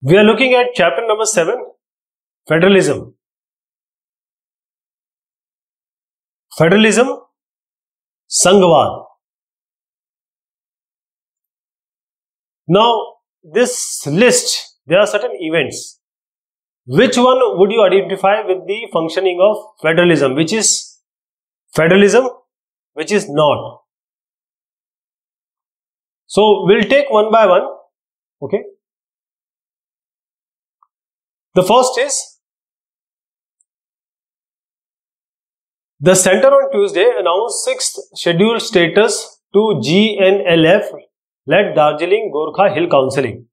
We are looking at chapter number 7, Federalism. Federalism, Sangwad. Now, this list, there are certain events. Which one would you identify with the functioning of federalism? Which is federalism, which is not? So, we'll take one by one. Okay. The first is, the Centre on Tuesday announced 6th schedule status to GNLF led Darjeeling Gorkha Hill Counseling.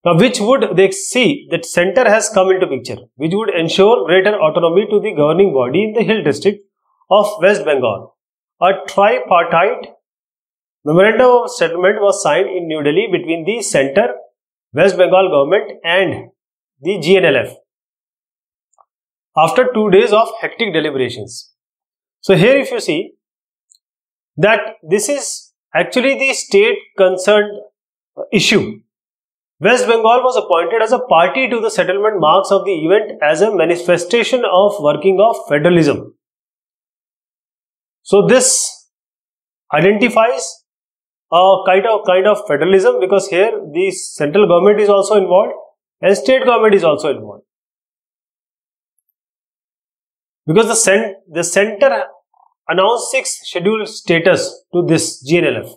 Now, which would they see that Centre has come into picture, which would ensure greater autonomy to the governing body in the Hill district of West Bengal. A tripartite memorandum of settlement was signed in New Delhi between the Centre, West Bengal government and the GNLF after 2 days of hectic deliberations. So here if you see that this is actually the state concerned issue. West Bengal was appointed as a party to the settlement marks of the event as a manifestation of working of federalism. So this identifies a kind of federalism, because here the central government is also involved and state government is also involved. Because the Centre announced 6th schedule status to this GNLF.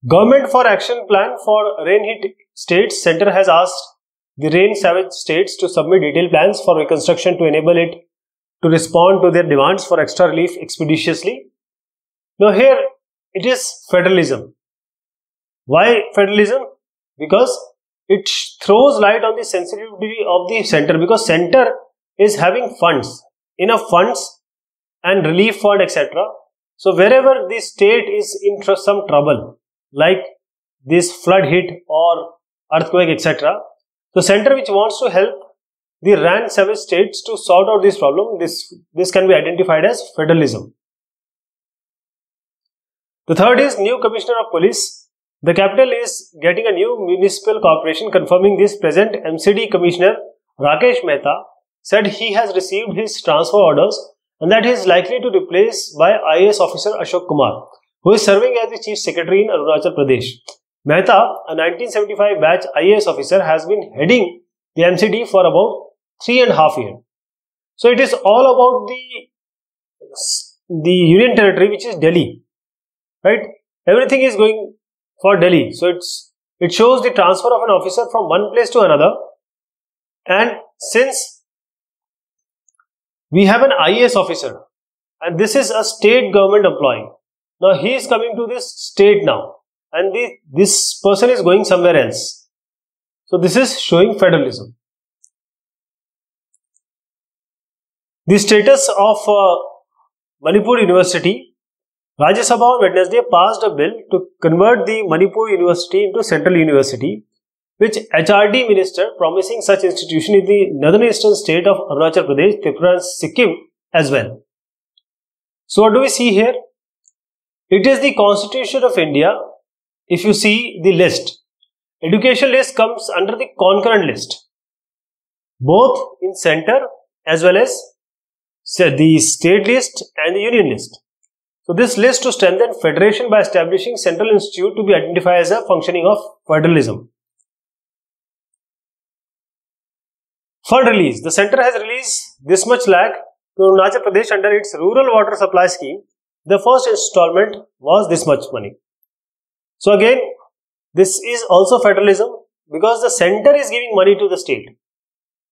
Government for Action Plan for Rain Hit States, Centre has asked the rain savaged states to submit detailed plans for reconstruction to enable it to respond to their demands for extra relief expeditiously. Now here it is federalism. Why federalism? Because it throws light on the sensitivity of the Centre, because Centre is having funds, enough funds and relief fund, etc. So wherever the state is in some trouble, like this flood hit or earthquake, etc., the Centre which wants to help the rain savaged states to sort out this problem, this can be identified as federalism. The third is new Commissioner of Police. The capital is getting a new municipal corporation. Confirming this, present MCD Commissioner Rakesh Mehta said he has received his transfer orders and that he is likely to replace by IAS officer Ashok Kumar, who is serving as the Chief Secretary in Arunachal Pradesh. Mehta, a 1975 batch IAS officer, has been heading the MCD for about 3.5 years. So it is all about the Union Territory, which is Delhi, right? Everything is going for Delhi. So it shows the transfer of an officer from one place to another. And since we have an IAS officer and this is a state government employee, now he is coming to this state now and this person is going somewhere else. So this is showing federalism. The status of Manipur University. Rajya Sabha on Wednesday passed a bill to convert the Manipur University into Central University, which HRD Minister promising such institution in the northern eastern state of Arunachal Pradesh, Tripura and Sikkim as well. So what do we see here? It is the Constitution of India. If you see the list, education list comes under the concurrent list, both in Centre as well as the state list and the union list. So this list to strengthen federation by establishing Central Institute to be identified as a functioning of federalism. For release, the Centre has released this much lakh to Arunachal Pradesh under its rural water supply scheme. The first installment was this much money. So again, this is also federalism, because the Centre is giving money to the state,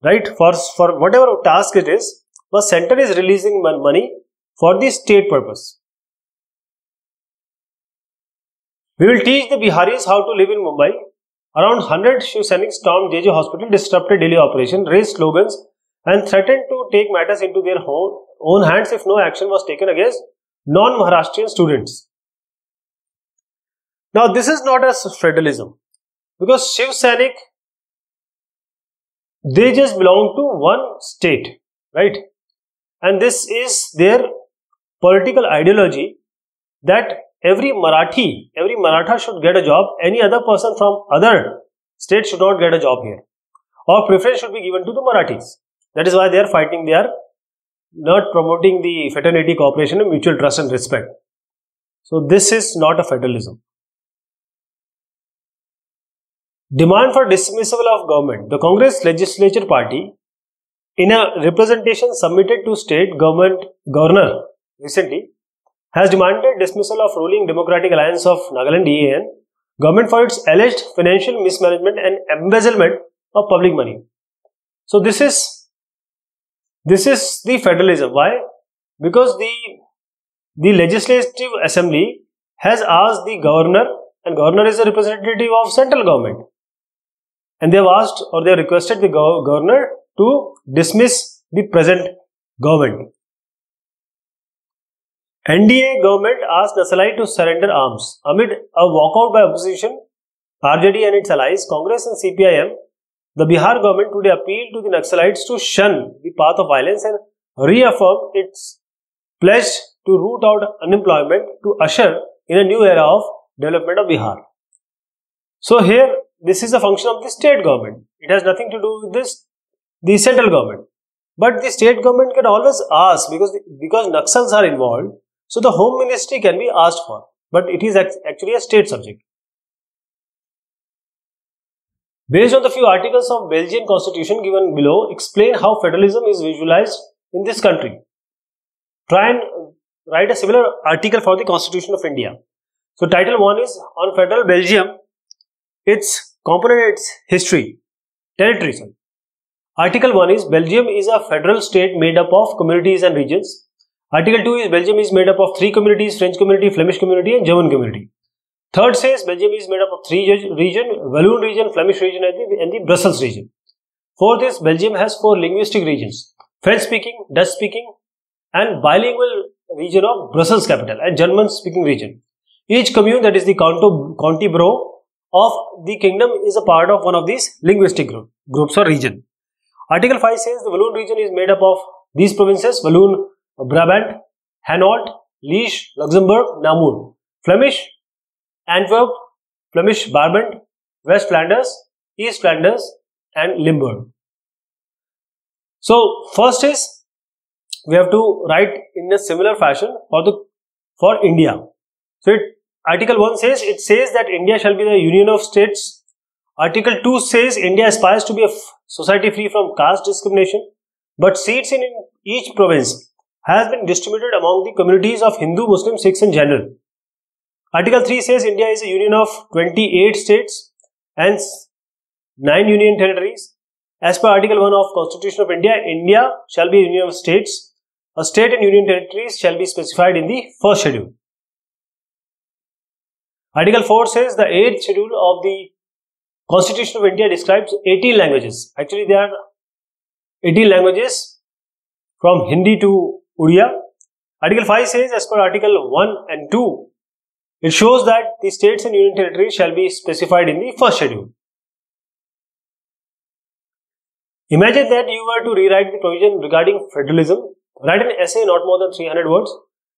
right? For whatever task it is, the Centre is releasing money for the state purpose. We will teach the Biharis how to live in Mumbai. Around 100 Shiv Sainik stormed JJ Hospital, disrupted daily operation, raised slogans and threatened to take matters into their own hands if no action was taken against non-Maharashtrian students. Now this is not a federalism, because Shiv Sainik, they just belong to one state, right? And this is their political ideology that every Maratha should get a job. Any other person from other State should not get a job here, or preference should be given to the Marathis. That is why they are fighting. They are not promoting the fraternity, cooperation, and mutual trust and respect. So this is not a federalism. Demand for dismissal of government. The Congress Legislature Party, in a representation submitted to state governor recently, has demanded dismissal of ruling Democratic Alliance of Nagaland (DAN) government for its alleged financial mismanagement and embezzlement of public money. So this is the federalism. Why? Because the Legislative Assembly has asked the governor, and governor is a representative of central government, and they have asked, or they have requested the governor to dismiss the present government. NDA government asked Naxalite to surrender arms. Amid a walkout by opposition, RJD and its allies, Congress and CPIM, the Bihar government today appealed to the Naxalites to shun the path of violence and reaffirm its pledge to root out unemployment to usher in a new era of development of Bihar. So here, this is a function of the state government. It has nothing to do with the central government. But the state government can always ask, because Naxals are involved, so the Home Ministry can be asked for. But it is actually a state subject. Based on the few articles of Belgian constitution given below, explain how federalism is visualized in this country. Try and write a similar article for the Constitution of India. So title 1 is on Federal Belgium, its component, its history, territory. Sorry. Article 1 is Belgium is a federal state made up of communities and regions. Article 2 is Belgium is made up of 3 communities, French community, Flemish community and German community. Third says Belgium is made up of 3 regions, Walloon region, Flemish region and the Brussels region. Fourth is Belgium has 4 linguistic regions, French speaking, Dutch speaking and bilingual region of Brussels capital and German speaking region. Each commune, that is the county borough of the kingdom, is a part of one of these linguistic groups or region. Article 5 says the Walloon region is made up of these provinces: Walloon, Brabant, Hainaut, Liège, Luxembourg, Namur. Flemish, Antwerp, Flemish Brabant, West Flanders, East Flanders and Limburg. So first is we have to write in a similar fashion for India. So Article 1 says, it says that India shall be the union of states. Article 2 says India aspires to be a society free from caste discrimination, but seats in each province has been distributed among the communities of Hindu, Muslim, Sikhs and general. Article 3 says India is a union of 28 states and 9 union territories. As per Article 1 of Constitution of India, India shall be a union of states. A state and union territories shall be specified in the first schedule. Article 4 says the 8th schedule of the Constitution of India describes 18 languages. Actually, there are 18 languages from Hindi to Odia. Article 5 says, as per Article 1 and 2, it shows that the states and union territories shall be specified in the first schedule. Imagine that you were to rewrite the provision regarding federalism. Write an essay not more than 300 words,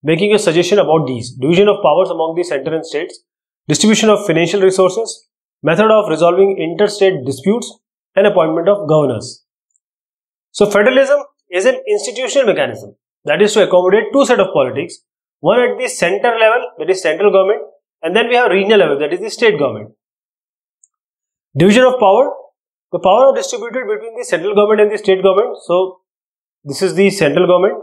making a suggestion about these: division of powers among the center and states, distribution of financial resources, method of resolving interstate disputes, and appointment of governors. So federalism is an institutional mechanism that is to accommodate two sets of politics, one at the center level, that is central government, and then we have regional level, that is the state government. Division of power, the power are distributed between the central government and the state government. So this is the central government,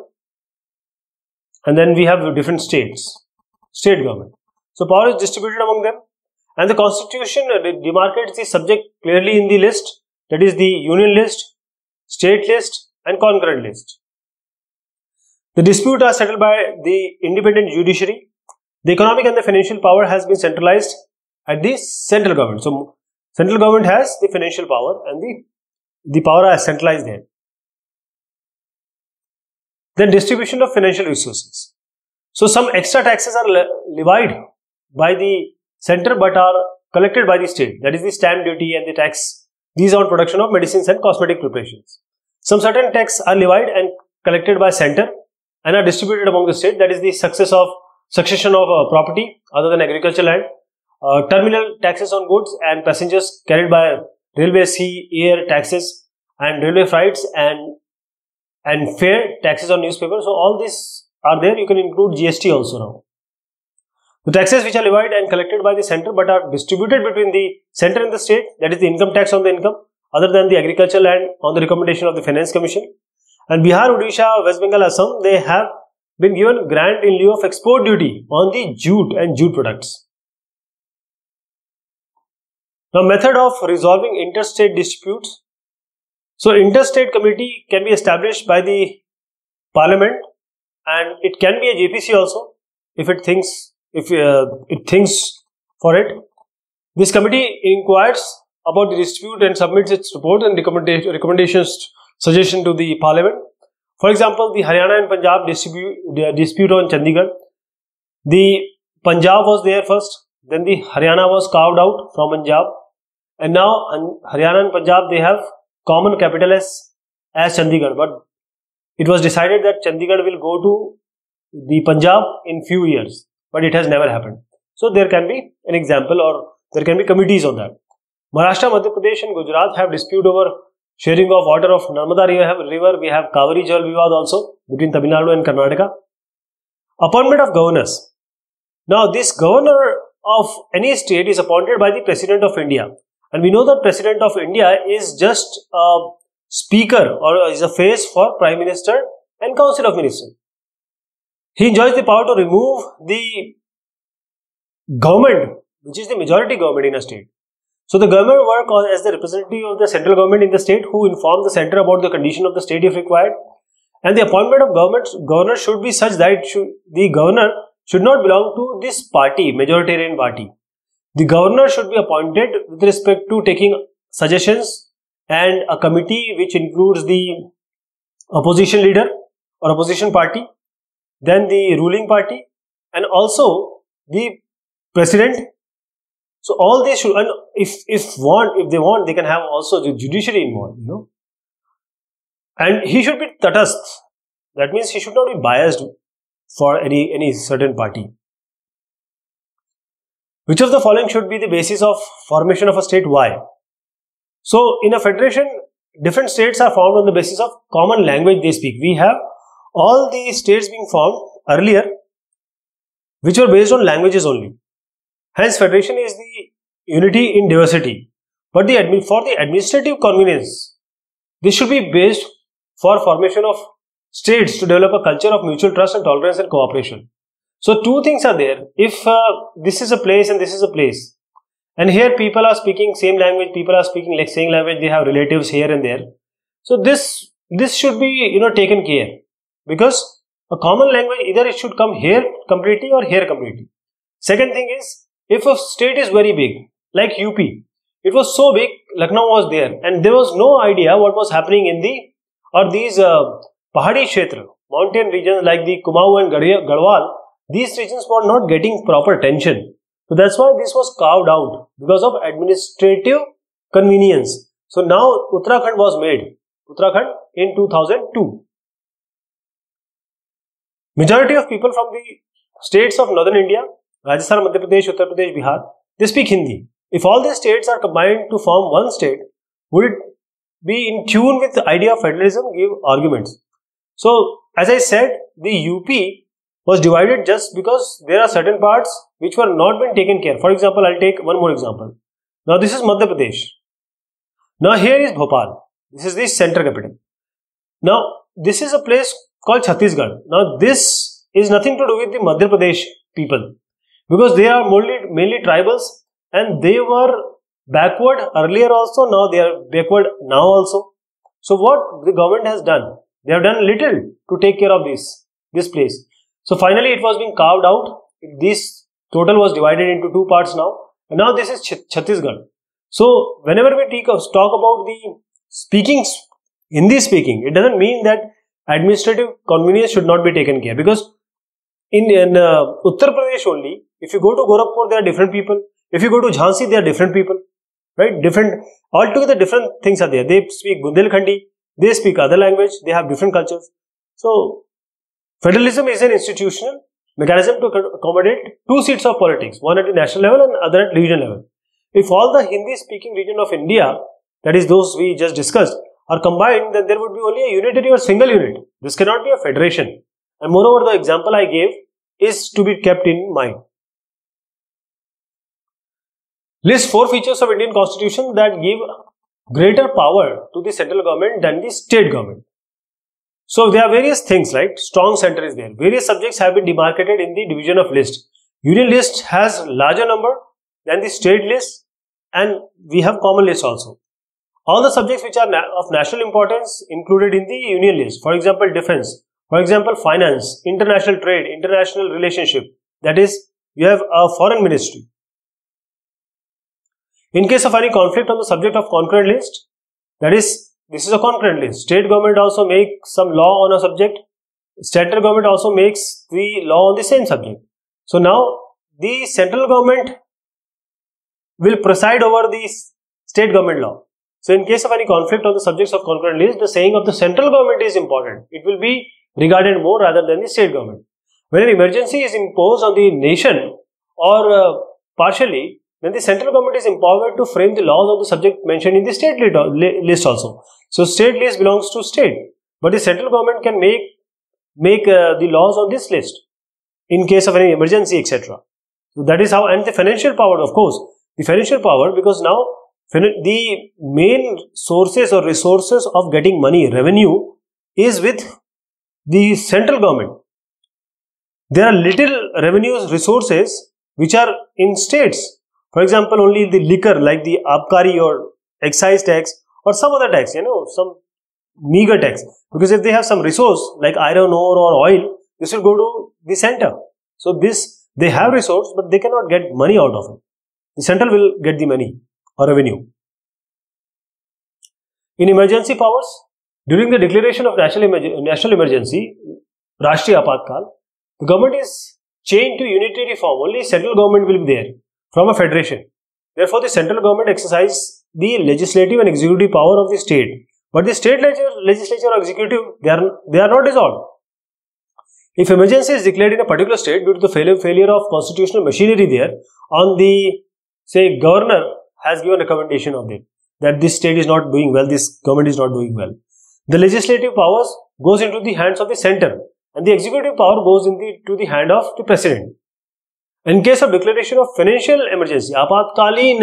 and then we have different states, state government. So power is distributed among them, and the constitution demarcates the subject clearly in the list, that is the union list, state list and concurrent list. The disputes are settled by the independent judiciary. The economic and the financial power has been centralized at the central government. So central government has the financial power and the power are centralized there. Then distribution of financial resources. So some extra taxes are levied by the center but are collected by the state, that is the stamp duty and the tax. These are on production of medicines and cosmetic preparations. Some certain taxes are levied and collected by center and are distributed among the state, that is the succession of property other than agricultural land, terminal taxes on goods and passengers carried by railway, sea, air taxes, and railway freights and fare taxes on newspapers. So all these are there. You can include GST also now. The taxes which are levied and collected by the center but are distributed between the center and the state, that is the income tax on the income other than the agricultural land on the recommendation of the Finance Commission. And Bihar, Odisha, West Bengal, Assam, they have been given grant in lieu of export duty on the jute and jute products. Now, method of resolving interstate disputes. So, interstate committee can be established by the parliament, and it can be a JPC also if it thinks for it. This committee inquires about the dispute and submits its report and recommendations, suggestion to the parliament. For example, the Haryana and Punjab dispute on Chandigarh. The Punjab was there first, then the Haryana was carved out from Punjab, and now Haryana and Punjab, they have common capital as Chandigarh, but it was decided that Chandigarh will go to the Punjab in few years, but it has never happened. So there can be an example, or there can be committees on that. Maharashtra, Madhya Pradesh and Gujarat have dispute over sharing of water of Narmada river. We have Kaveri Jal Vivad also between Tamil Nadu and Karnataka. Appointment of governors. Now this governor of any state is appointed by the President of India. And we know that President of India is just a speaker or is a face for Prime Minister and Council of Ministers. He enjoys the power to remove the government, which is the majority government in a state. So the government work as the representative of the central government in the state, who inform the center about the condition of the state if required. And the appointment of governor should be such that the governor should not belong to this party, majoritarian party. The governor should be appointed with respect to taking suggestions and a committee which includes the opposition leader or opposition party, then the ruling party, and also the president. So all these should, and if they want, they can have also the judiciary involved, you know. And he should be tatastha. That means he should not be biased for any certain party. Which of the following should be the basis of formation of a state? Why? So in a federation, different states are formed on the basis of common language they speak. We have all the states being formed earlier, which were based on languages only. Hence, federation is the unity in diversity. But for the administrative convenience, this should be based for formation of states to develop a culture of mutual trust and tolerance and cooperation. So, two things are there. If this is a place and this is a place, and here people are speaking same language, people are speaking like same language, they have relatives here and there. So, this should be taken care, because a common language, either it should come here completely or here completely. Second thing is, if a state is very big, like UP, it was so big, Lucknow was there, and there was no idea what was happening in these Pahadi Kshetra, mountain regions like the Kumaon and Garhwal. These regions were not getting proper attention. So that's why this was carved out, because of administrative convenience. So now Uttarakhand was made. Uttarakhand in 2002. Majority of people from the states of northern India, Rajasthan, Madhya Pradesh, Uttar Pradesh, Bihar, they speak Hindi. If all these states are combined to form one state, would it be in tune with the idea of federalism? Give arguments. So, as I said, the UP was divided just because there are certain parts which were not been taken care. For example, I'll take one more example. Now, this is Madhya Pradesh. Now, here is Bhopal. This is the center capital. Now, this is a place called Chhattisgarh. Now, this is nothing to do with the Madhya Pradesh people, because they are mainly tribals, and they were backward earlier also, now they are backward now also. So what the government has done, they have done little to take care of this place. So finally it was being carved out. This total was divided into two parts now, and now this is Chhattisgarh. So whenever we talk about the Hindi speaking, it doesn't mean that administrative convenience should not be taken care, because in Uttar Pradesh only, if you go to Gorakhpur, there are different people. If you go to Jhansi, there are different people, right? Altogether different things are there. They speak Bundelkhandi, they speak other language, they have different cultures. So, federalism is an institutional mechanism to accommodate two seats of politics, one at the national level and other at regional level. If all the Hindi speaking region of India that is those we just discussed, are combined, then there would be only a unitary or single unit. This cannot be a federation. And moreover, the example I gave is to be kept in mind. List 4 features of Indian Constitution that give greater power to the central government than the state government. So there are various things, right? Strong center is there. Various subjects have been demarcated in the division of list. Union list has larger number than the state list, and we have common list also. All the subjects which are of national importance included in the union list. For example, defense. For example, finance, international trade, international relationship. That is, you have a foreign ministry. In case of any conflict on the subject of concurrent list, that is, this is a concurrent list. State government also makes some law on a subject. Central government also makes the law on the same subject. So now, the central government will preside over the state government law. So in case of any conflict on the subjects of concurrent list, the saying of the central government is important. It will be regarded more rather than the state government. When an emergency is imposed on the nation or partially, then the central government is empowered to frame the laws on the subject mentioned in the state list also. So state list belongs to state, but the central government can make the laws on this list in case of any emergency, etc. So that is how. And the financial power, of course, the financial power, because now the main sources or resources of getting money, revenue, is with the central government. There are little revenues resources which are in states. For example, only the liquor like the abkari or excise tax or some other tax, some meager tax. Because if they have some resource like iron ore or oil, this will go to the center. So they have resource, but they cannot get money out of it. The central will get the money or revenue. In emergency powers, during the declaration of national emergency, Rashtriya Apatkal, the government is changed to unitary form. Only central government will be there from a federation. Therefore, the central government exercises the legislative and executive power of the state. But the state legislature or executive, they are not dissolved. If emergency is declared in a particular state due to the failure of constitutional machinery there, on the, say, governor has given recommendation of it, that this state is not doing well, this government is not doing well. The legislative powers goes into the hands of the center, and the executive power goes into the hand of the president. In case of declaration of financial emergency, Arthik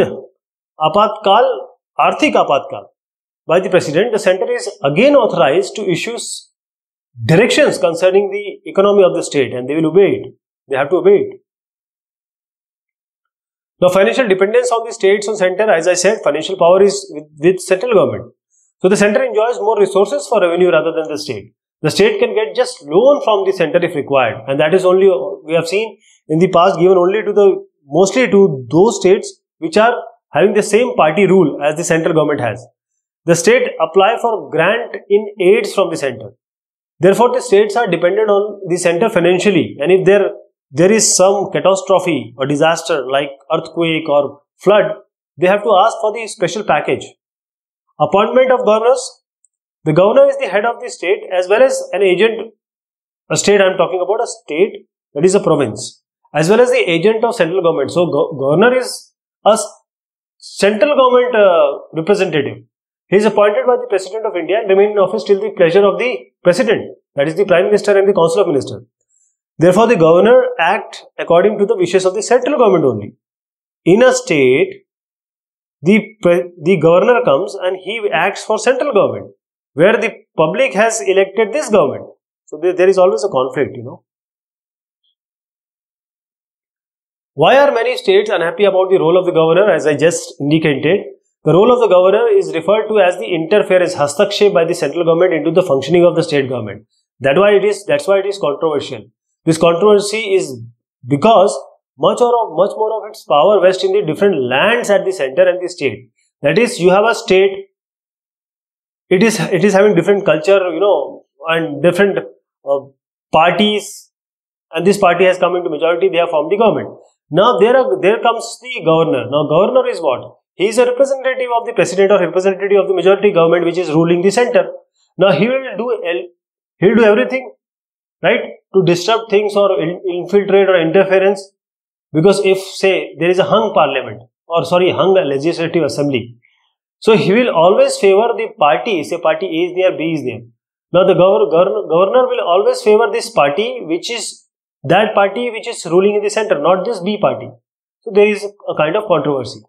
Apatkal, by the president, the center is again authorized to issue directions concerning the economy of the state, and they will obey it. They have to obey it. Now, financial dependence on the states on center, as I said, financial power is with central government. So, the center enjoys more resources for revenue rather than the state. The state can get just loan from the center if required, and that is only, we have seen in the past, given only to mostly to those states which are having the same party rule as the central government has. The state apply for grant in aids from the center. Therefore, the states are dependent on the center financially, and if there is some catastrophe or disaster like earthquake or flood, they have to ask for the special package. Appointment of governors. The governor is the head of the state as well as an agent. A state, I am talking about a state, that is a province, as well as the agent of central government. So, governor is a central government representative. He is appointed by the President of India and remain in office till the pleasure of the President, that is the Prime Minister and the Council of Ministers. Therefore, the governor acts according to the wishes of the central government only. In a state, the governor comes and he acts for central government, where the public has elected this government. So, there is always a conflict, Why are many states unhappy about the role of the governor? As I just indicated, the role of the governor is referred to as the interference, hastakshep by the central government into the functioning of the state government. That's why it is controversial. This controversy is because much more of its power vests in the different lands at the center and the state. That is, you have a state, it is having different culture, and different parties, and this party has come into majority, they have formed the government. Now there comes the governor. Now governor is what? He is a representative of the president or representative of the majority government which is ruling the center. Now he will do everything, right, to disrupt things or infiltrate or interference. Because if, say, there is a hung parliament, or hung legislative assembly, So he will always favor the party, say party A is there, B is there. Now the governor will always favor this party, which is that party which is ruling in the center, not this B party. So there is a kind of controversy.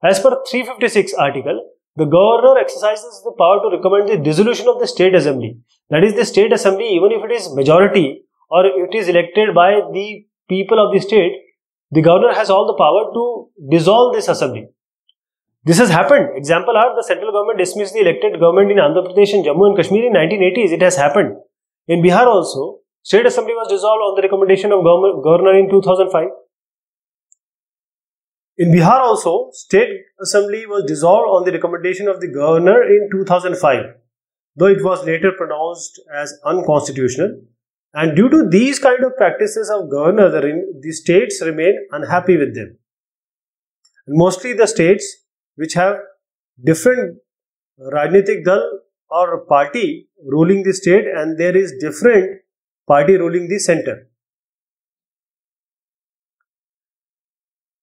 As per 356 article, the governor exercises the power to recommend the dissolution of the state assembly. That is, the state assembly, even if it is majority or it is elected by the people of the state, the governor has all the power to dissolve this assembly. This has happened. Example are the central government dismissed the elected government in Andhra Pradesh and Jammu and Kashmir in 1980s. It has happened. In Bihar also, state assembly was dissolved on the recommendation of governor in 2005. In Bihar also, state assembly was dissolved on the recommendation of the governor in 2005, though it was later pronounced as unconstitutional. And due to these kind of practices of governors, the states remain unhappy with them. And mostly the states which have different Rajnitik Dal or party ruling the state, and there is different party ruling the center.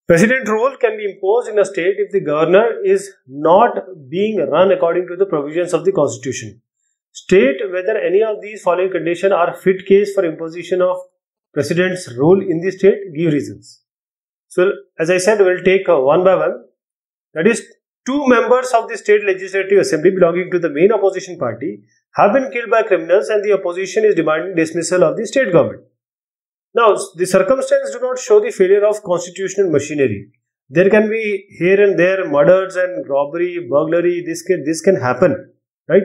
President rule can be imposed in a state if the governor is not being run according to the provisions of the constitution. State whether any of these following conditions are fit case for imposition of president's rule in the state. Give reasons. So as I said, we will take one by one. That is, 2 members of the state legislative assembly belonging to the main opposition party have been killed by criminals and the opposition is demanding dismissal of the state government. Now, the circumstances do not show the failure of constitutional machinery. There can be here and there murders and robbery, burglary, this can happen, right?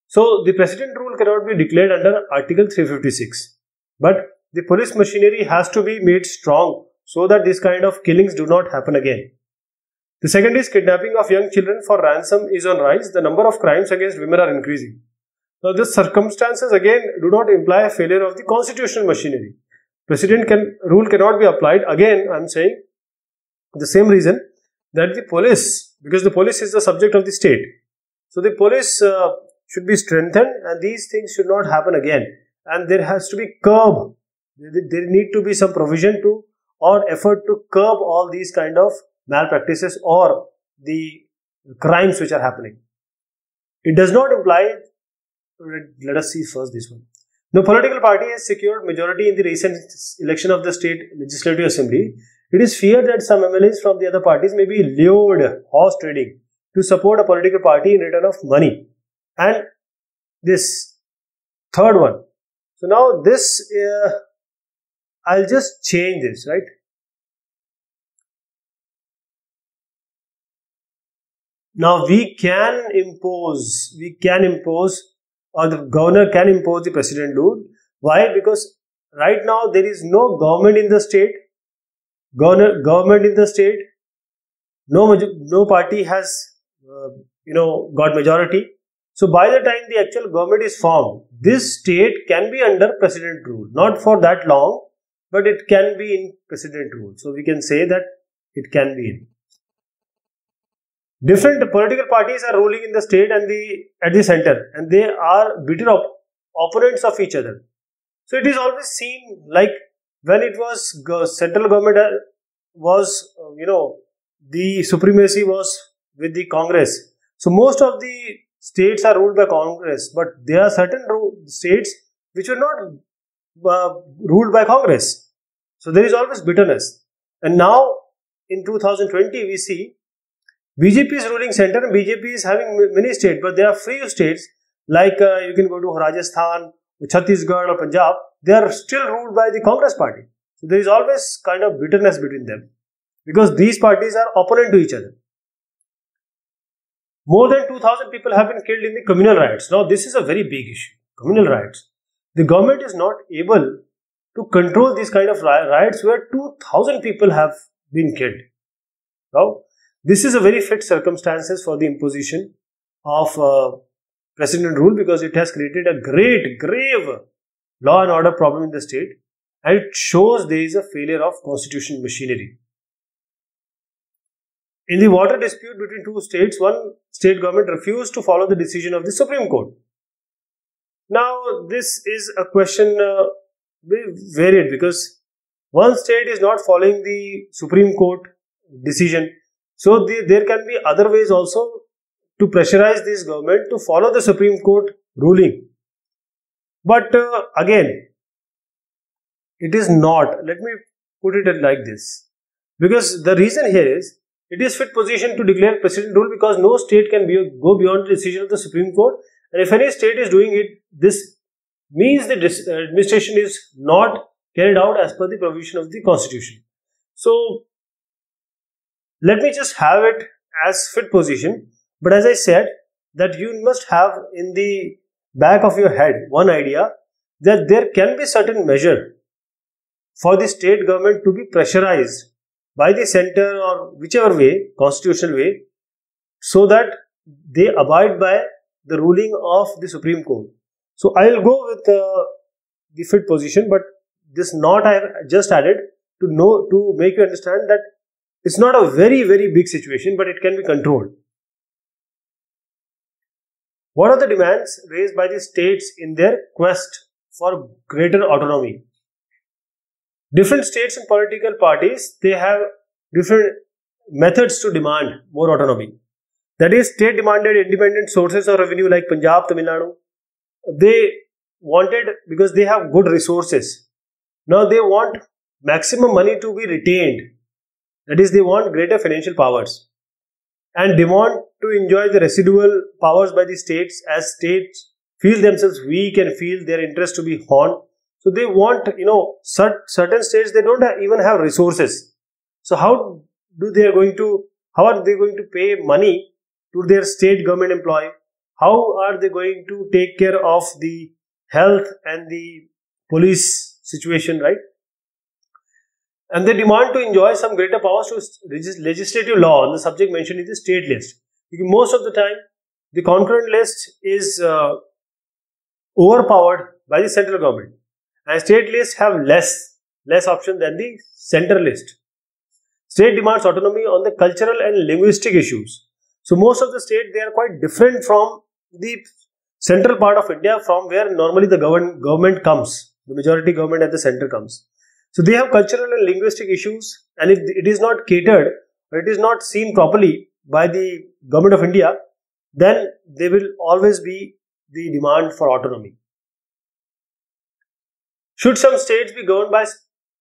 So, the president rule cannot be declared under Article 356. But the police machinery has to be made strong so that this kind of killings do not happen again. The second is kidnapping of young children for ransom is on rise. The number of crimes against women are increasing. Now, these circumstances again do not imply a failure of the constitutional machinery. President rule cannot be applied. Again, I am saying the same reason that the police, because the police is the subject of the state. So, the police should be strengthened and these things should not happen again. And there has to be curb. There need to be some provision to or effort to curb all these kind of malpractices or the crimes which are happening. It does not imply, let us see first this one. No political party has secured majority in the recent election of the state legislative assembly. It is feared that some MLAs from the other parties may be lured horse trading to support a political party in return of money. And this third one. So now this, I'll just change this, right? Now we can impose, or the governor can impose the president rule. Why? Because right now there is no government in the state. Government in the state. No party has, got majority. So by the time the actual government is formed, this state can be under president rule. Not for that long, but it can be in president rule. So we can say that it can be in. Different political parties are ruling in the state and at the center, and they are bitter opponents of each other. So it is always seen like when it was central government was, the supremacy was with the Congress. So most of the states are ruled by Congress, but there are certain states which were not ruled by Congress. So there is always bitterness. And now in 2020 we see BJP is ruling center and BJP is having many states, but there are few states like you can go to Rajasthan, Chhattisgarh or Punjab. They are still ruled by the Congress party. So there is always kind of bitterness between them because these parties are opponent to each other. More than 2,000 people have been killed in the communal riots. Now this is a very big issue. Communal riots. The government is not able to control these kind of riots where 2,000 people have been killed. Now this is a very fit circumstances for the imposition of president rule because it has created a grave law and order problem in the state and it shows there is a failure of constitutional machinery. In the water dispute between two states, one state government refused to follow the decision of the Supreme Court. Now this is a question varied because one state is not following the Supreme Court decision. So there can be other ways also to pressurize this government to follow the Supreme Court ruling. But again, it is not. Let me put it like this. Because the reason here is, it is fit position to declare precedent rule because no state can go beyond the decision of the Supreme Court. And if any state is doing it, this means the administration is not carried out as per the provision of the Constitution. So, let me just have it as fit position. But as I said, that you must have in the back of your head one idea that there can be certain measure for the state government to be pressurized by the center or whichever way, constitutional way, so that they abide by the ruling of the Supreme Court. So I will go with the fit position, but this not I have just added to make you understand that it's not a very big situation, but it can be controlled. What are the demands raised by the states in their quest for greater autonomy? Different states and political parties, they have different methods to demand more autonomy. That is, state demanded independent sources of revenue like Punjab, Tamil Nadu. They wanted, because they have good resources. Now they want maximum money to be retained. That is, they want greater financial powers. And they want to enjoy the residual powers by the states, as states feel themselves weak and feel their interest to be harmed. So they want, certain states, they don't even have resources. So how are they going to pay money to their state government employee? How are they going to take care of the health and the police situation, right? And they demand to enjoy some greater powers to legislative law on the subject mentioned in the state list. Because most of the time, the concurrent list is overpowered by the central government. And state lists have less option than the center list. State demands autonomy on the cultural and linguistic issues. So most of the states, they are quite different from the central part of India, from where normally the government comes. The majority government at the center comes. So they have cultural and linguistic issues, and if it is not catered or it is not seen properly by the government of India, then there will always be the demand for autonomy. Should some states be governed by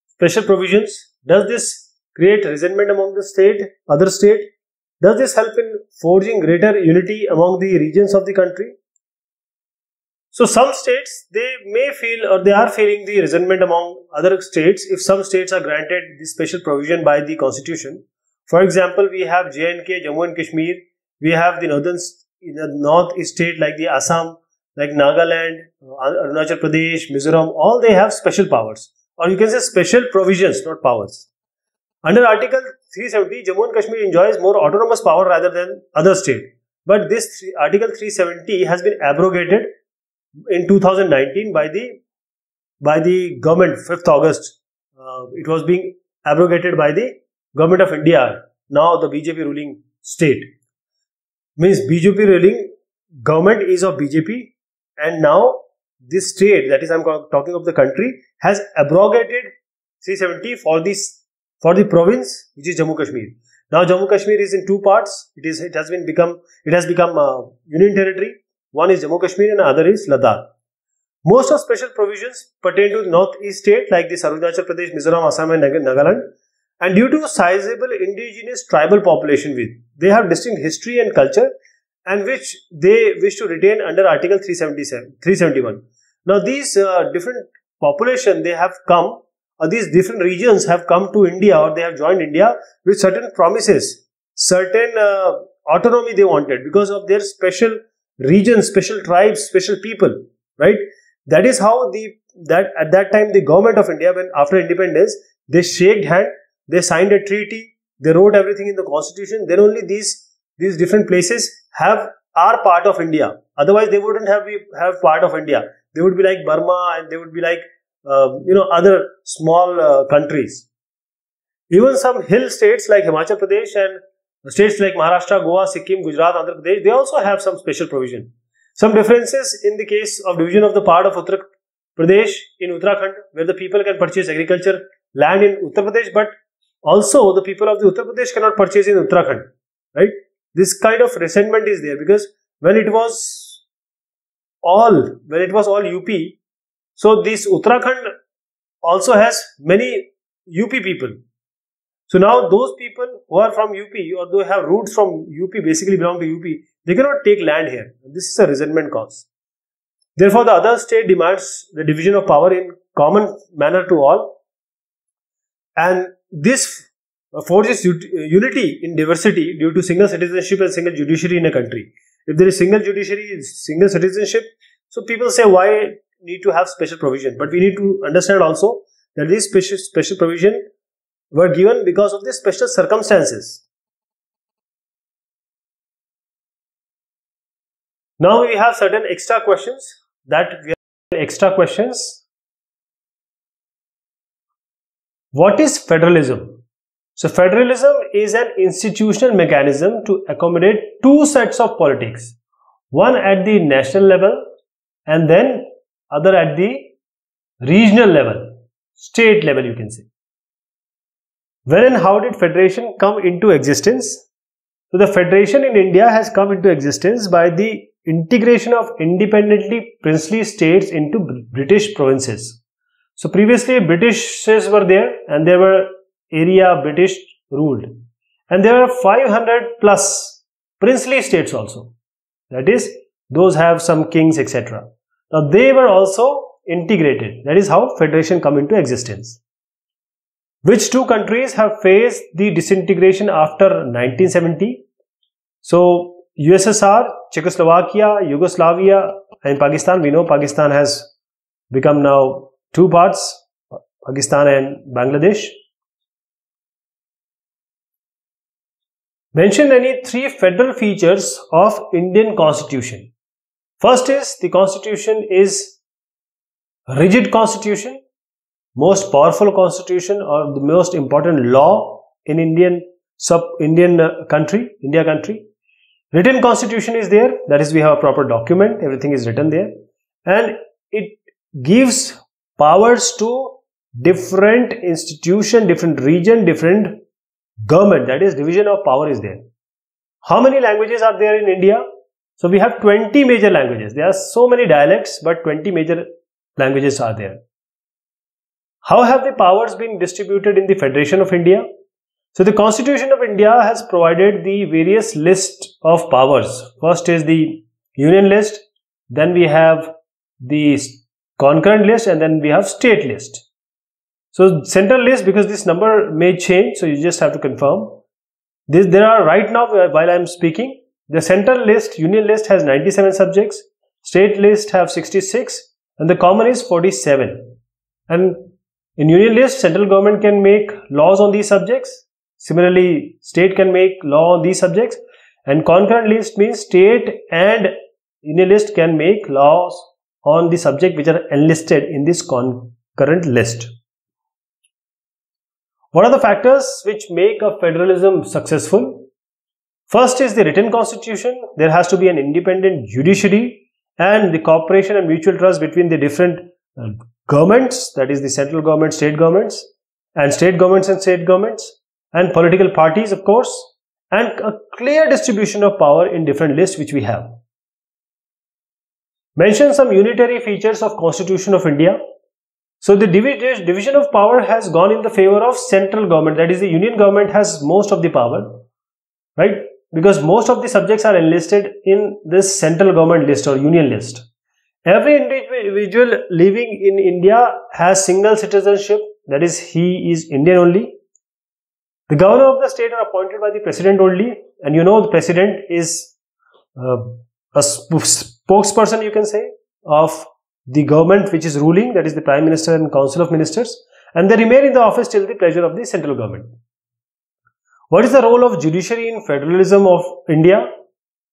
special provisions? Does this create resentment among the other state? Does this help in forging greater unity among the regions of the country? So some states, they may feel or they are feeling the resentment among other states if some states are granted this special provision by the constitution. For example, we have J&K, Jammu and Kashmir. We have the northeast state like the Assam, like Nagaland, Arunachal Pradesh, Mizoram. All they have special powers, or you can say special provisions, not powers. Under Article 370, Jammu and Kashmir enjoys more autonomous power rather than other states. But this Article 370 has been abrogated in 2019 by the government, 5th August. It was being abrogated by the government of India, now the BJP ruling state. Means BJP ruling government is of BJP, and now this state, that is, I am talking of the country, has abrogated 370 for the province, which is Jammu Kashmir. Now Jammu Kashmir is in two parts. It has become a union territory. One is Jammu Kashmir and the other is Ladakh. Most of special provisions pertain to northeast state like this Arunachal Pradesh, Mizoram, Assam and Nagaland. And due to sizable indigenous tribal population, they have distinct history and culture, and which they wish to retain under Article 371. Now these different population, they have come, or these different regions have come to India, or they have joined India with certain promises, certain autonomy they wanted because of their special regions, special tribes, special people, right? That is how at that time the government of India, when after independence, they shook hand, they signed a treaty, they wrote everything in the constitution. Then only these different places are part of India. Otherwise, they wouldn't have part of India. They would be like Burma, and they would be like other small countries. Even some hill states like Himachal Pradesh and states like Maharashtra, Goa, Sikkim, Gujarat, Andhra Pradesh, they also have some special provision. Some differences in the case of division of the part of Uttar Pradesh in Uttarakhand, where the people can purchase agriculture land in Uttar Pradesh, but also the people of the Uttar Pradesh cannot purchase in Uttarakhand, right? this kind of resentment is there, because when it was all UP, so this Uttarakhand also has many UP people. So now those people who are from UP, or they have roots from UP, basically belong to UP, they cannot take land here. This is a resentment cause. Therefore, the other state demands the division of power in common manner to all, and this forges unity in diversity due to single citizenship and single judiciary in a country. If there is single judiciary, single citizenship, so people say, why need to have special provision? But we need to understand also that these special provision were given because of the special circumstances. Now we have certain extra questions What is federalism? So federalism is an institutional mechanism to accommodate two sets of politics, one at the national level and then other at the regional level, state level you can say. When and how did federation come into existence? So the federation in India has come into existence by the integration of independently princely states into British provinces. So previously Britishes were there and there were area British ruled, and there are 500 plus princely states also, that is those have some kings etc. Now they were also integrated. That is how federation come into existence. Which two countries have faced the disintegration after 1970? So USSR, Czechoslovakia, Yugoslavia and Pakistan. We know Pakistan has become now two parts, Pakistan and Bangladesh. Mention any three federal features of Indian Constitution. First is the Constitution is rigid Constitution, most powerful Constitution or the most important law in India country. Written Constitution is there, that is we have a proper document, everything is written there, and it gives powers to different institution, different region, different government, that is division of power is there. How many languages are there in India? So we have 20 major languages. There are so many dialects, but 20 major languages are there. How have the powers been distributed in the Federation of India? So the Constitution of India has provided the various list of powers. First is the union list, then we have the concurrent list, and then we have state list. So central list, because this number may change, so you just have to confirm. There are right now, while I am speaking, the central list, union list has 97 subjects, state list have 66, and the common is 47. And in union list, central government can make laws on these subjects. Similarly, state can make law on these subjects. And concurrent list means state and union list can make laws on the subject which are enlisted in this concurrent list. What are the factors which make a federalism successful? First is the written constitution. There has to be an independent judiciary and the cooperation and mutual trust between the different governments, that is the central government, state governments, and state governments and state governments, and political parties of course, and a clear distribution of power in different lists which we have. Mention some unitary features of Constitution of India. So the division of power has gone in the favor of central government, that is the union government has most of the power, right? Because most of the subjects are enlisted in this central government list or union list. Every individual living in India has single citizenship, that is he is Indian only. The governor of the state are appointed by the president only, and you know the president is a spokesperson you can say of the government which is ruling, that is the Prime Minister and Council of Ministers, and they remain in the office till the pleasure of the central government. What is the role of judiciary in federalism of India?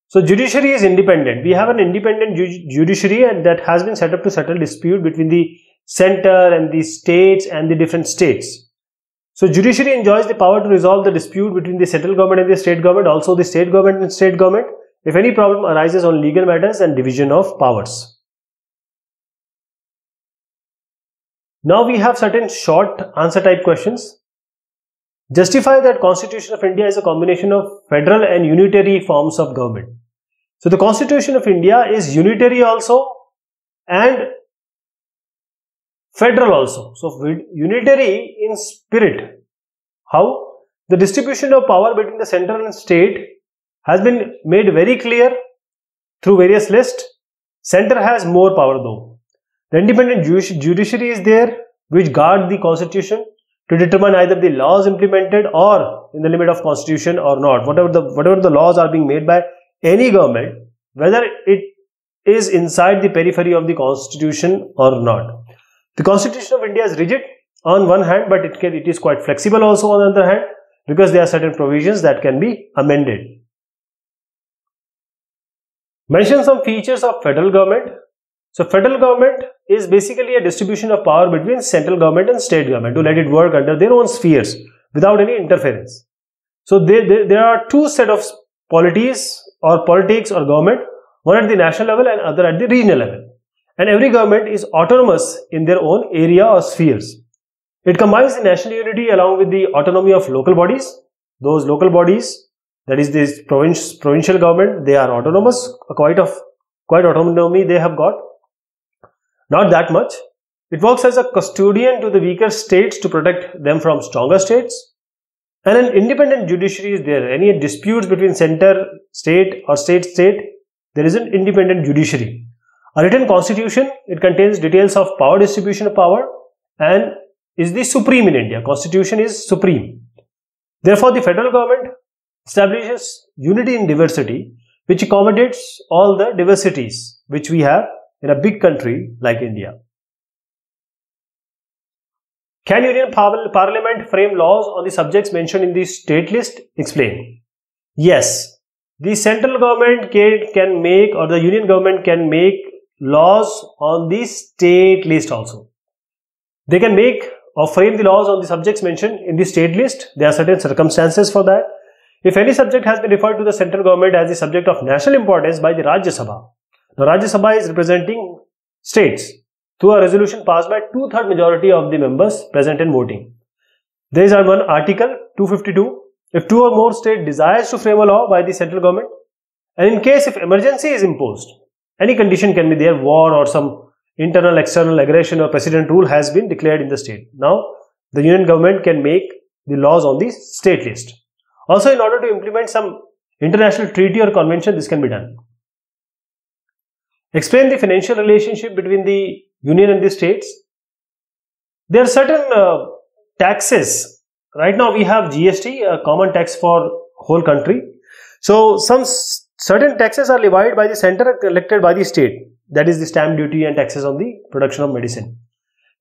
So judiciary is independent. We have an independent judiciary and that has been set up to settle dispute between the center and the states and the different states. So judiciary enjoys the power to resolve the dispute between the central government and the state government, also the state government and state government, if any problem arises on legal matters and division of powers. Now we have certain short answer type questions. justify that Constitution of India is a combination of federal and unitary forms of government. So the Constitution of India is unitary also and federal also. So unitary in spirit. How? The distribution of power between the central and state has been made very clear through various lists. Center has more power though. The independent judiciary is there, which guard the constitution to determine either the laws implemented or in the limit of constitution or not. Whatever the laws are being made by any government, whether it is inside the periphery of the constitution or not. The Constitution of India is rigid on one hand, but it is quite flexible also on the other hand, because there are certain provisions that can be amended. Mention some features of federal government. So federal government is basically a distribution of power between central government and state government to let it work under their own spheres without any interference. So there are two set of polities or politics or government, one at the national level and other at the regional level. And every government is autonomous in their own area or spheres. It combines the national unity along with the autonomy of local bodies. Those local bodies, that is this provincial government, they are autonomous, quite autonomy they have got. Not that much. It works as a custodian to the weaker states to protect them from stronger states. And an independent judiciary is there. Any disputes between center, state or state-state, there is an independent judiciary. A written constitution, it contains details of power distribution of power and is the supreme in India. Constitution is supreme. Therefore, the federal government establishes unity in diversity, which accommodates all the diversities which we have in a big country like India. Can Union Parliament frame laws on the subjects mentioned in the state list? Explain. Yes, the central government can make, or the union government can make laws on the state list also. They can make or frame the laws on the subjects mentioned in the state list. There are certain circumstances for that. If any subject has been referred to the central government as the subject of national importance by the Rajya Sabha. The Rajya Sabha is representing states through a resolution passed by 2/3 majority of the members present and voting. There is one article 252. If two or more states desires to frame a law by the central government, and in case if emergency is imposed, any condition can be there, war or some internal external aggression or precedent rule has been declared in the state. Now the union government can make the laws on the state list. Also, in order to implement some international treaty or convention, this can be done. Explain the financial relationship between the union and the states. There are certain taxes. Right now we have GST, a common tax for whole country. So some certain taxes are levied by the center and collected by the state. That is the stamp duty and taxes on the production of medicine.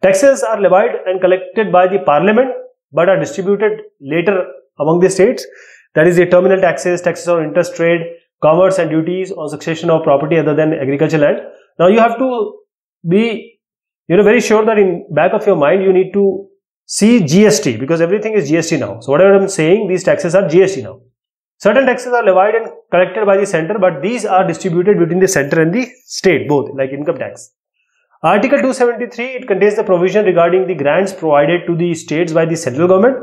Taxes are levied and collected by the parliament but are distributed later among the states. That is the terminal taxes, taxes on interest trade, commerce and duties on succession of property other than agricultural land. Now you have to be very sure that in back of your mind you need to see GST, because everything is GST now. So whatever I am saying, these taxes are GST now. Certain taxes are levied and collected by the center, but these are distributed between the center and the state, both, like income tax. Article 273, it contains the provision regarding the grants provided to the states by the central government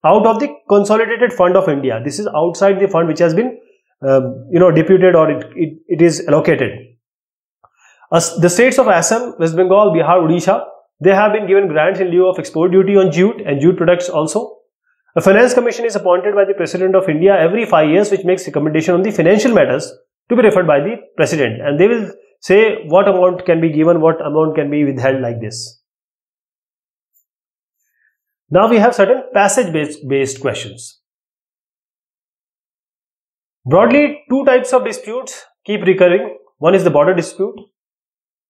out of the consolidated fund of India. This is outside the fund which has been deputed or it is allocated. The states of Assam, West Bengal, Bihar, Odisha, they have been given grants in lieu of export duty on jute and jute products also. A finance commission is appointed by the President of India every 5 years, which makes recommendation on the financial matters to be referred by the President, and they will say what amount can be given, what amount can be withheld, like this. Now we have certain passage-based questions. Broadly, two types of disputes keep recurring. One is the border dispute.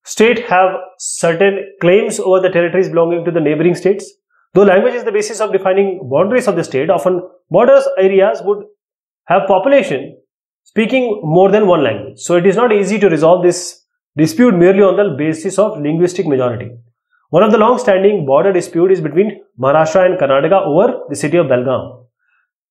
States have certain claims over the territories belonging to the neighboring states. Though language is the basis of defining boundaries of the state, often borders areas would have population speaking more than one language. So it is not easy to resolve this dispute merely on the basis of linguistic majority. One of the long-standing border dispute is between Maharashtra and Karnataka over the city of Belgaum.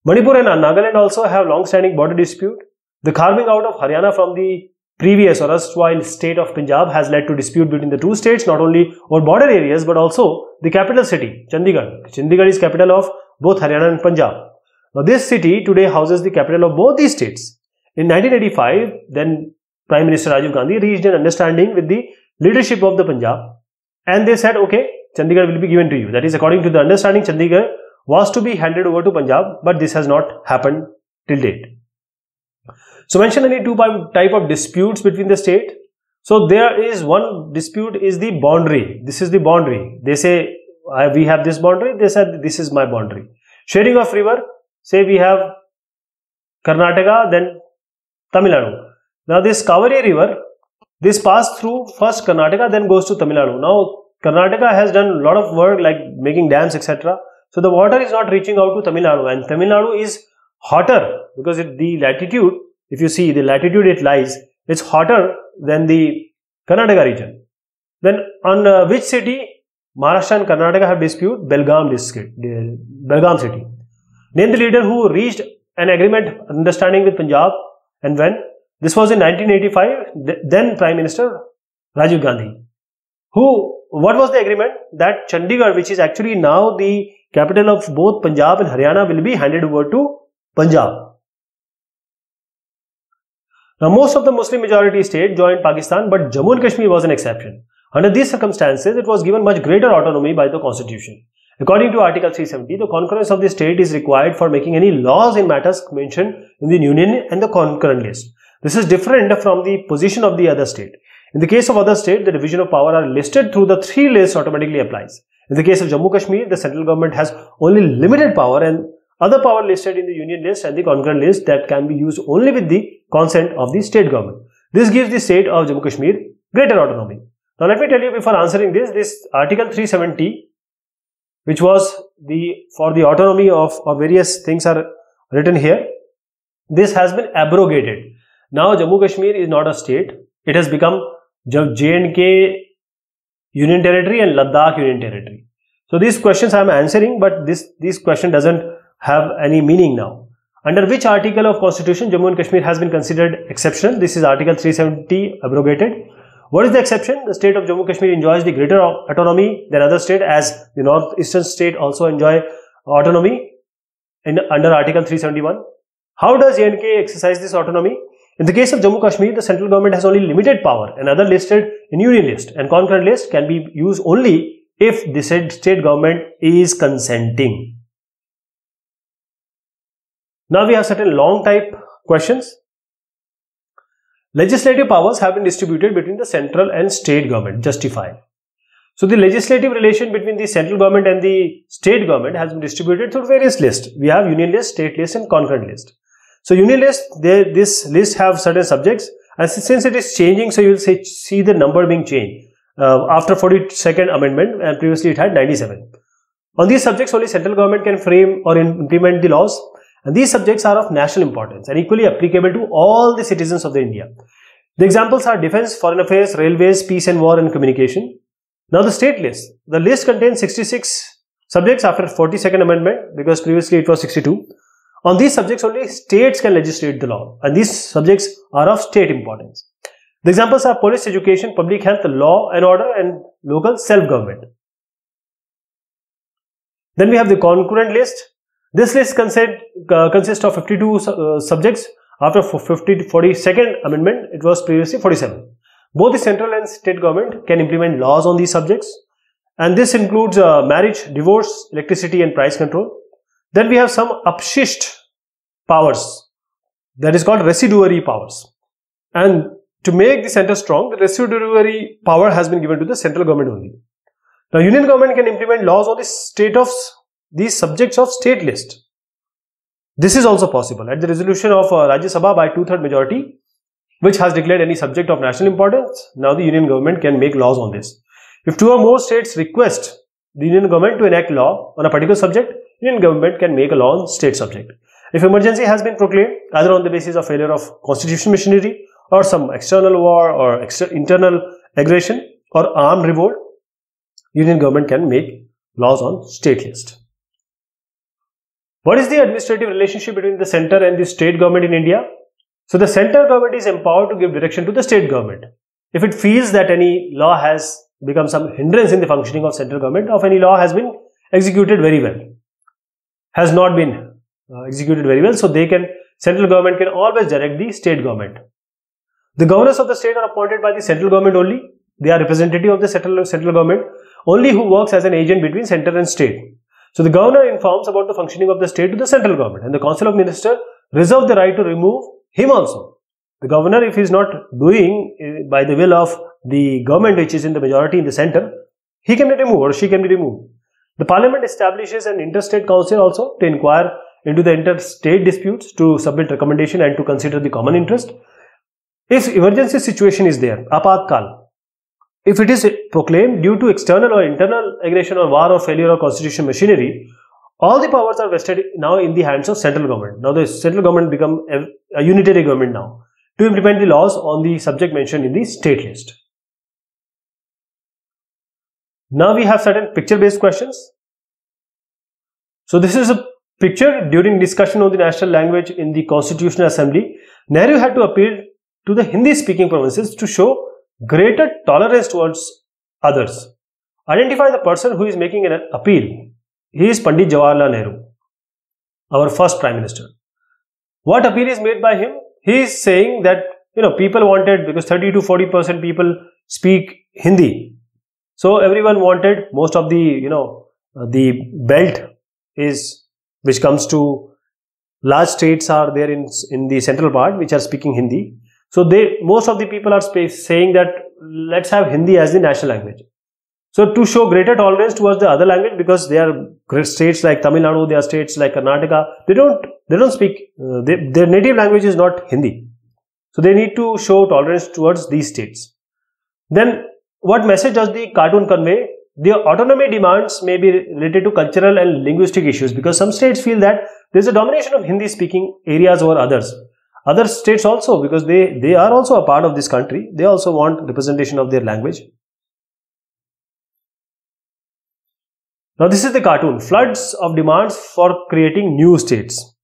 Manipur and Nagaland also have long-standing border dispute. The carving out of Haryana from the previous or erstwhile state of Punjab has led to dispute between the two states, not only over border areas but also the capital city, Chandigarh. Chandigarh is capital of both Haryana and Punjab. Now this city today houses the capital of both these states. In 1985, then Prime Minister Rajiv Gandhi reached an understanding with the leadership of the Punjab, and they said, okay, Chandigarh will be given to you. That is, according to the understanding, Chandigarh was to be handed over to Punjab, but this has not happened till date. So mention any two type of disputes between the state. So there is one dispute is the boundary. This is the boundary. They say we have this boundary. They said this is my boundary. Sharing of river. Say we have Karnataka, then Tamil Nadu. Now this Kaveri river, this passed through first Karnataka, then goes to Tamil Nadu. Now Karnataka has done a lot of work like making dams, etc. So the water is not reaching out to Tamil Nadu, and Tamil Nadu is hotter because the latitude, if you see the latitude it lies, it's hotter than the Karnataka region. Then on which city? Maharashtra and Karnataka have dispute? Belgaum city. Name the leader who reached an agreement, understanding with Punjab, and when? This was in 1985, then Prime Minister Rajiv Gandhi. What was the agreement? That Chandigarh, which is actually now the capital of both Punjab and Haryana, will be handed over to Punjab. Now most of the Muslim majority state joined Pakistan, but Jammu and Kashmir was an exception. Under these circumstances, it was given much greater autonomy by the constitution. According to Article 370, the concurrence of the state is required for making any laws in matters mentioned in the union and the concurrent list. This is different from the position of the other state. In the case of other state, the division of power are listed through the three lists automatically applies. In the case of Jammu Kashmir, the central government has only limited power and other power listed in the union list and the concurrent list that can be used only with the consent of the state government. This gives the state of Jammu Kashmir greater autonomy. Now let me tell you before answering this Article 370, which was for the autonomy of various things are written here, this has been abrogated. Now Jammu Kashmir is not a state. It has become J&K Union Territory and Ladakh Union Territory. So these questions I am answering, but this question doesn't have any meaning now. Under which article of Constitution Jammu and Kashmir has been considered exceptional? This is Article 370 abrogated. What is the exception? The state of Jammu and Kashmir enjoys the greater autonomy than other state, as the northeastern state also enjoy autonomy under Article 371. How does J&K exercise this autonomy? In the case of Jammu and Kashmir, the central government has only limited power, and other listed in union list and concurrent list can be used only if the state government is consenting. Now we have certain long type questions. Legislative powers have been distributed between the central and state government. Justify. So the legislative relation between the central government and the state government has been distributed through various lists. We have union list, state list and concurrent list. So union list, this list have certain subjects, and since it is changing, so you will see the number being changed after 42nd amendment, and previously it had 97. On these subjects only central government can frame or implement the laws, and these subjects are of national importance and equally applicable to all the citizens of India. The examples are defense, foreign affairs, railways, peace and war and communication. Now the state list. The list contains 66 subjects after 42nd amendment, because previously it was 62. On these subjects only states can legislate the law, and these subjects are of state importance. The examples are police, education, public health, law and order and local self-government. Then we have the concurrent list. This list consists of 52 subjects. After 42nd amendment, it was previously 47. Both the central and state government can implement laws on these subjects, and this includes marriage, divorce, electricity and price control. Then we have some upshift powers, that is called residuary powers. And to make the center strong, the residuary power has been given to the central government only. Now union government can implement laws on these subjects of state list. This is also possible at the resolution of Rajya Sabha by 2/3 majority, which has declared any subject of national importance. Now the union government can make laws on this. If two or more states request the union government to enact law on a particular subject, union government can make a law on state subject. If emergency has been proclaimed, either on the basis of failure of constitutional machinery or some external war or internal aggression or armed revolt, union government can make laws on state list. What is the administrative relationship between the center and the state government in India? So the central government is empowered to give direction to the state government. If it feels that any law has become some hindrance in the functioning of central government, or if any law has been executed very well. has not been executed very well. So central government can always direct the state government. The governors of the state are appointed by the central government only. They are representative of the central government only, who works as an agent between center and state. So the governor informs about the functioning of the state to the central government, and the council of ministers reserve the right to remove him also. The governor, if he is not doing by the will of the government which is in the majority in the center, he can be removed or she can be removed. The parliament establishes an interstate council also to inquire into the interstate disputes, to submit recommendation and to consider the common interest. If emergency situation is there, apatkal, if it is proclaimed due to external or internal aggression or war or failure of constitutional machinery, all the powers are vested now in the hands of central government. Now the central government become a unitary government now to implement the laws on the subject mentioned in the state list. Now we have certain picture-based questions. So this is a picture during discussion on the national language in the Constitutional Assembly. Nehru had to appeal to the Hindi-speaking provinces to show greater tolerance towards others. Identify the person who is making an appeal. He is Pandit Jawaharlal Nehru, our first Prime Minister. What appeal is made by him? He is saying that, people wanted, because 30 to 40% people speak Hindi. So everyone wanted, most of the, the belt is, which comes to large states are there in the central part which are speaking Hindi. So most of the people are saying that let's have Hindi as the national language. So to show greater tolerance towards the other language, because there are great states like Tamil Nadu, there are states like Karnataka, they don't speak, their native language is not Hindi. So they need to show tolerance towards these states. Then what message does the cartoon convey? The autonomy demands may be related to cultural and linguistic issues, because some states feel that there is a domination of Hindi speaking areas over others. Other states also, because they are also a part of this country, they also want representation of their language. Now this is the cartoon, floods of demands for creating new states.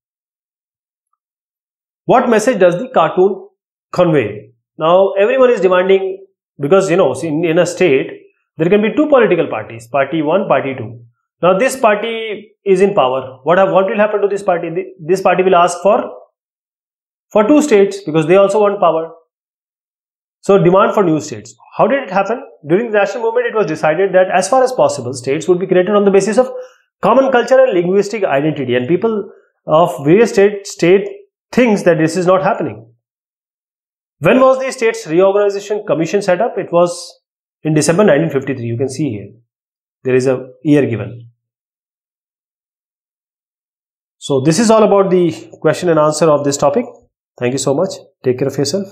What message does the cartoon convey? Now everyone is demanding, because in a state there can be two political parties, party 1, party 2. Now this party is in power. What will happen to this party? This party will ask for 2 states, because they also want power. So demand for new states. How did it happen? During the national movement, it was decided that as far as possible, states would be created on the basis of common culture and linguistic identity, and people of various state thinks that this is not happening. When was the States Reorganization Commission set up? It was in December 1953. You can see here. There is a year given. So this is all about the question and answer of this topic. Thank you so much. Take care of yourself.